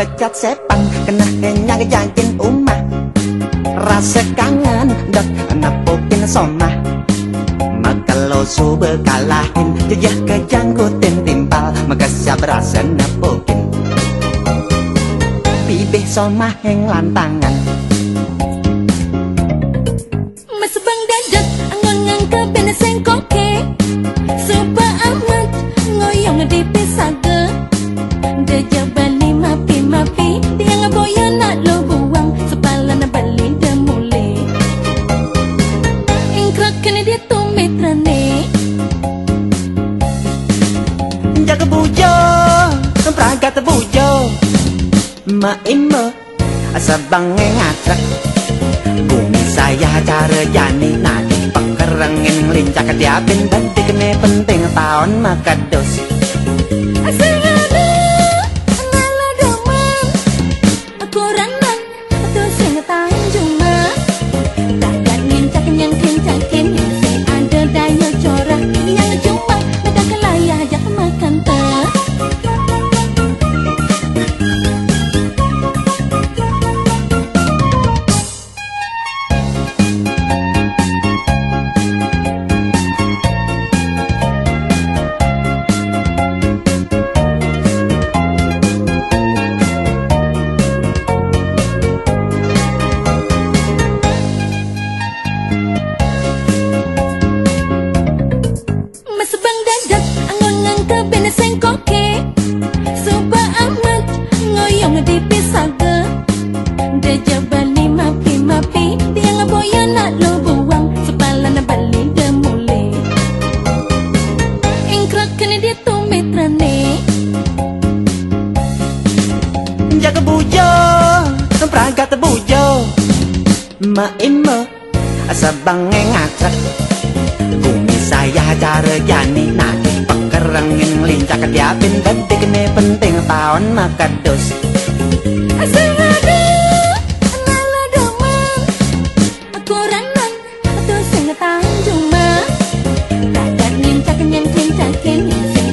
becat sepang kena kenyang jantin umah rasa kangen dok napokin somah maka lo su berkalahin jejak kejangkutin timpal maka siap rasa napokin bibih somah yang lantangan mas bang dadak angang ke bena sengkoke suba amat ngoyong di pisaga deja bali mapi dia ngeboya nak lo buang sepala na bali demule ingkrak kena dia tumitrane jaga bujo pragat bujo ma imo asabang ngacak bumi saya cara jani nadi pekerangin lincak diapin banti kene penting tahun maka dos asengana nala doman koranan atau sing tanjuma takkan lincak yang kencakin se ada daya corak yang jumpa ada kelayah jak makan tak sengkoke suba amat ngoyong di pisaga deja bali mapi dia ngeboya nak lo buang sepala na bali demule ingkrak kene dia tumitrane jaga bujo pragat bujo ma imo asabang ngacak bumi saya cara jani nadi pekerangin lincak diapin banti kene penting tahun maka dos asengana nala doman koranan atau sing tanjuma takkan lincak yang kencakin se